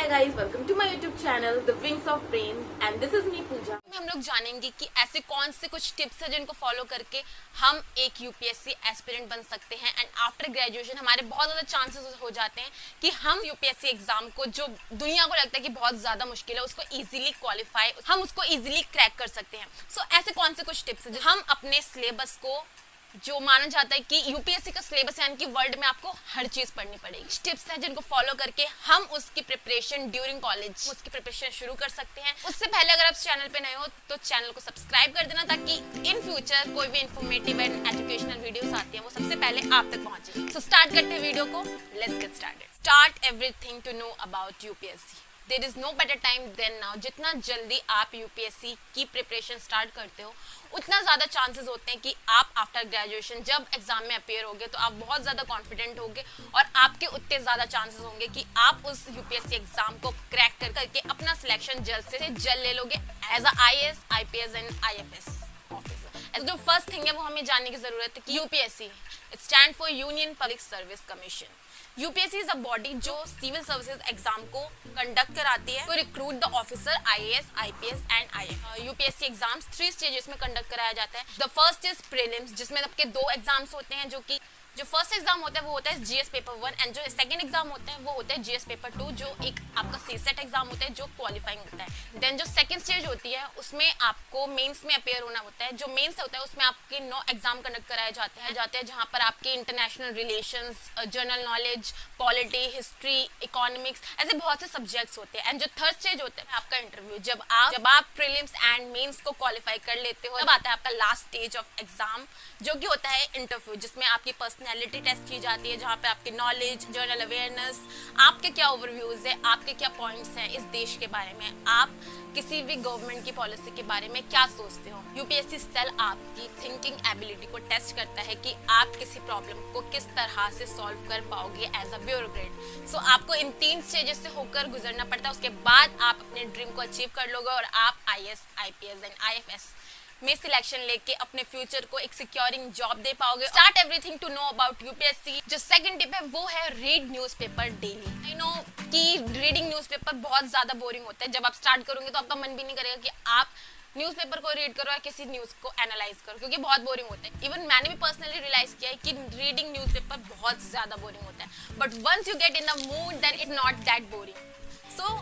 Hi guys, welcome to my YouTube channel, The Wings of Brain, and this is me Pooja. हम लोग जानेंगे कि ऐसे कौन से कुछ टिप्स हैं जिनको फॉलो करके हम एक यूपीएससी एस्पिरेंट बन सकते हैं एंड आफ्टर ग्रेजुएशन हमारे बहुत ज़्यादा चांसेस हो जाते हैं कि हम यूपीएससी एग्जाम को जो दुनिया को लगता है कि बहुत ज़्यादा मुश्किल है उसको इजीली क्वालिफाई हम उसको इजीली क्रैक कर सकते हैं। सो ऐसे कौन से कुछ टिप्स हैं जो हम अपने सिलेबस को जो माना जाता है कि यूपीएससी का सिलेबस यानी कि वर्ल्ड में आपको हर चीज पढ़नी पड़ेगी, टिप्स हैं जिनको फॉलो करके हम उसकी प्रिपरेशन ड्यूरिंग कॉलेज उसकी प्रिपरेशन शुरू कर सकते हैं। उससे पहले अगर आप चैनल पे नए हो तो चैनल को सब्सक्राइब कर देना ताकि इन फ्यूचर कोई भी इंफॉर्मेटिव एंड एजुकेशनल वीडियोस आती हैं वो सबसे पहले आप तक पहुंचे। सो स्टार्ट करते हैं वीडियो को, let's get started. Start everything to know about UPSC. There is no better time than now. जितना जल्दी आप यूपीएससी की प्रिपरेशन स्टार्ट करते हो उतना ज़्यादा चांसेस होते हैं कि आप आफ्टर ग्रेजुएशन जब एग्जाम में अपेयर होगे तो आप बहुत ज़्यादा कॉन्फिडेंट होगे और आपके उतने ज़्यादा चांसेस होंगे कि आप उस यूपीएससी एग्जाम को क्रैक करके अपना सिलेक्शन जल्द से जल्द ले लोगे as a IAS, IPS and IFS officer. जो फर्स्ट थिंग है वो हमें जानने की जरूरत है कि UPSC stand for Union Public Service Commission. UPSC is a body जो सिविल सर्विसेज एग्जाम को कंडक्ट कराती है, तो recruit the officer IAS, IPS and IFS. UPSC exams 3 stages में कंडक्ट कराया जाता है। द फर्स्ट इज प्रीलिम्स जिसमें आपके 2 एग्जाम्स होते हैं, जो फर्स्ट एग्जाम होता है वो होता है जीएस पेपर 1 एंड जो सेकंड एग्जाम होता है वो होता है जीएस पेपर 2 जो एक आपका सीसेट एग्जाम होता है जो क्वालिफाइंग होता है। देन जो सेकंड स्टेज होती है उसमें आपको मेंस में अपेयर होना होता है। जो मेंस होता है उसमें आपके 9 एग्जाम कंडक्ट कराए जाते हैं जहां पर आपके international relations, general knowledge, polity, history, economics ऐसे बहुत से सब्जेक्ट्स होते हैं। एंड जो थर्ड स्टेज होता है आपका इंटरव्यू। जब आप प्रीलिम्स एंड मेंस को क्वालिफाई कर लेते हो तब आता है आपका लास्ट स्टेज ऑफ एग्जाम जो कि होता है इंटरव्यू, जिसमें आपकी पर्सनैलिटी टेस्ट की जाती है, जहाँ पे आपकी नॉलेज, जनरल अवेयरनेस, आपके क्या ओवरव्यूज है, आपके क्या पॉइंट्स हैं इस देश के बारे में, आप किसी भी गवर्नमेंट की पॉलिसी के बारे में क्या सोचते हो। यूपीएससी सेल आपकी थिंकिंग एबिलिटी को टेस्ट करता है कि आप किसी प्रॉब्लम को किस तरह से सॉल्व कर पाओगे एज अ ब्यूरोक्रेट। सो आपको इन 3 स्टेजेस से होकर गुजरना पड़ता है, उसके बाद आप अपने ड्रीम को अचीव कर लोगे और आप आईएएस, आईपीएस एंड आईएफएस में सिलेक्शन लेके अपने फ्यूचर को एक सिक्योरिंग जॉब दे पाओगे। Start everything to know about UPSC. जो सेकंड टिप है वो है read newspaper daily. I know कि रीडिंग न्यूज़पेपर बहुत ज्यादा बोरिंग होता है। जब आप स्टार्ट करोगे तो आपका मन भी नहीं करेगा कि आप न्यूज़पेपर को रीड करो या किसी न्यूज़ को एनालाइज करो, क्योंकि बहुत बोरिंग होता है। इवन मैंने भी पर्सनली रियलाइज किया है कि रीडिंग न्यूज़पेपर बहुत ज्यादा बोरिंग होता है, but once you get in the mood then it not that boring. So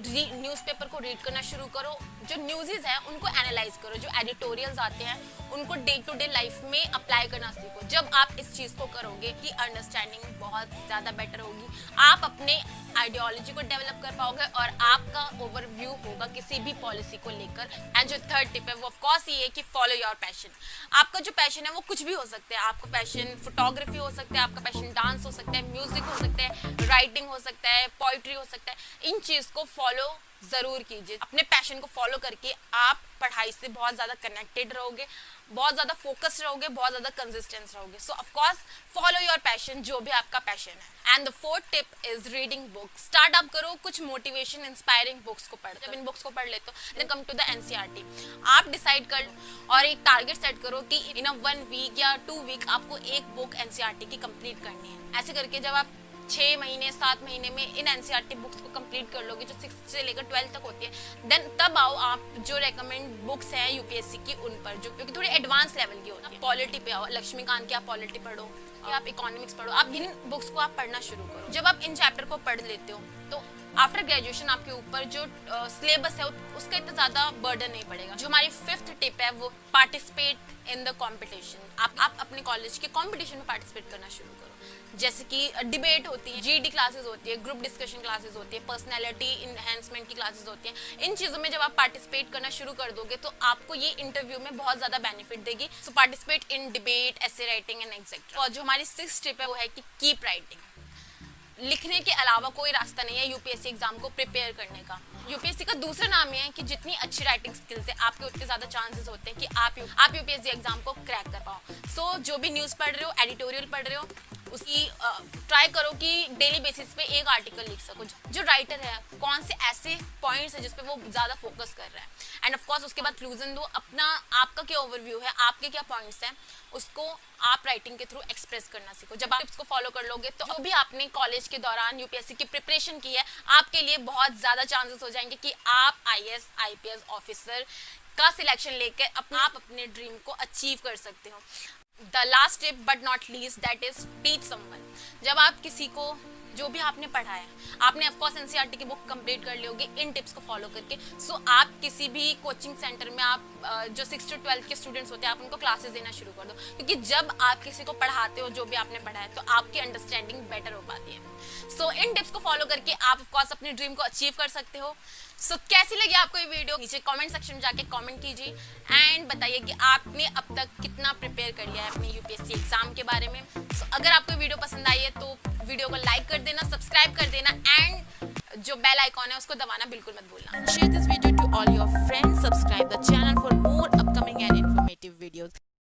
newspaper को रीड करना शुरू करो, जो न्यूज़ेस हैं उनको एनालाइज करो, जो एडिटोरियल्स आते हैं उनको डे टू डे लाइफ में अप्लाई करना सीखो। जब आप इस चीज़ को करोगे कि अंडरस्टैंडिंग बहुत ज़्यादा बेटर होगी, आप अपने आइडियोलॉजी को डेवलप कर पाओगे और आपका ओवरव्यू होगा किसी भी पॉलिसी को लेकर। एंड जो थर्ड टिप है वो ऑफ कोर्स ये है कि फॉलो योर पैशन। आपका जो पैशन है वो कुछ भी हो सकता है। आपका पैशन फोटोग्राफी हो सकता है, आपका पैशन डांस हो सकता है, म्यूजिक हो सकता है, राइटिंग हो सकता है, पोइट्री हो सकता है। इन चीज़ को फॉलो जरूर कीजिए। अपने पैशन को फॉलो करके आप पढ़ाई से बहुत ज्यादा कनेक्टेड रहोगे, बहुत ज्यादा फोकस रहोगे, बहुत ज्यादा कंसिस्टेंस रहोगे। सो of course follow your passion, जो भी आपका पैशन है। And the fourth tip is reading books. Start up करो कुछ मोटिवेशन इंस्पायरिंग बुक्स को पढ़। जब इन बुक्स को पढ़ लेते हो then come to the NCERT. आप डिसाइड कर और एक टारगेट सेट करो कि इन अ 1 वीक या 2 वीक आपको एक बुक एनसीईआरटी की कंप्लीट करनी है। ऐसे करके जब आप 6 महीने 7 महीने में इन एनसीईआरटी बुक्स को कंप्लीट कर लोगे, जो 6 से लेकर 12 तक होती है, देन तब आओ आप जो रेकमेंड बुक्स हैं यूपीएससी की उन पर, जो क्योंकि थोड़ी एडवांस लेवल की होती है। पॉलिटी पे आओ, लक्ष्मीकांत की आप पॉलिटी पढ़ो या आप इकोनॉमिक्स पढ़ो, आप इन बुक्स को आप पढ़ना शुरू करो। जब आप इन चैप्टर को पढ़ लेते हो तो आफ्टर ग्रेजुएशन आपके ऊपर जो सिलेबस है उसका इतना ज्यादा बर्डन नहीं पड़ेगा। जो हमारी 5th टिप है वो पार्टिसिपेट इन द कंपटीशन। आप अपने कॉलेज के कंपटीशन में पार्टिसिपेट करना शुरू करो, जैसे कि डिबेट होती है, जीडी क्लासेस होती है, ग्रुप डिस्कशन क्लासेस होती है, पर्सनैलिटी इनहेंसमेंट की क्लासेस होती हैं। इन चीज़ों में जब आप पार्टिसिपेट करना शुरू कर दोगे तो आपको ये इंटरव्यू में बहुत ज़्यादा बेनिफिट देगी। सो participate in debate, essay writing and etcetera. और जो हमारी 6th टिप है वो है कि कीप राइटिंग। लिखने के अलावा कोई रास्ता नहीं है यूपीएससी एग्जाम को प्रिपेयर करने का। यूपीएससी का दूसरा नाम ये है कि जितनी अच्छी राइटिंग स्किल्स है आपके उतने ज्यादा चांसेस होते हैं कि आप यूपीएससी एग्जाम को क्रैक कर पाओ। सो जो भी न्यूज़ पढ़ रहे हो, एडिटोरियल पढ़ रहे हो, उसकी ट्राई करो कि डेली बेसिस पे एक आर्टिकल लिख सको। जो राइटर है कौन से ऐसे पॉइंट्स है जिस पे वो ज़्यादा फोकस कर रहा है, एंड ऑफ कोर्स उसके बाद क्लूजन दो, अपना आपका क्या ओवरव्यू है, आपके क्या पॉइंट्स हैं, उसको आप राइटिंग के थ्रू एक्सप्रेस करना सीखो। जब आप टिप्स को फॉलो कर लोगे तो जो भी आपने कॉलेज के दौरान यूपीएससी की प्रिपरेशन की है, आपके लिए बहुत ज़्यादा चांसेस हो जाएंगे कि आप आईएएस आईपीएस ऑफिसर का सिलेक्शन लेकर आप अपने ड्रीम को अचीव कर सकते हो। The last tip but not least, that is teach someone. जब आप किसी को जो भी आपने पढ़ा है, आपने ऑफकोर्स एनसीईआरटी की बुक कंप्लीट कर ली होगी इन टिप्स को फॉलो करके, सो आप किसी भी कोचिंग सेंटर में आप जो 6 to 12 के स्टूडेंट्स होते हैं, आप उनको क्लासेस देना शुरू कर दो, क्योंकि जब आप किसी को पढ़ाते हो जो भी आपने पढ़ा है तो आपकी अंडरस्टैंडिंग बेटर हो पाती है। सो इन टिप्स को फॉलो करके आप ऑफकोर्स अपने ड्रीम को अचीव कर सकते हो। सो कैसी लगी आपको ये वीडियो, नीचे कमेंट सेक्शन में जाके कमेंट कीजिए एंड बताइए कि आपने अब तक कितना प्रिपेयर कर लिया है अपने यूपीएससी एग्जाम के बारे में। सो अगर आपको ये वीडियो पसंद आई है तो वीडियो को लाइक कर देना, सब्सक्राइब कर देना एंड जो बेल आइकॉन है उसको दबाना बिल्कुल मत भूलना। Share this video to all your friends, subscribe the channel for more upcoming and informative videos.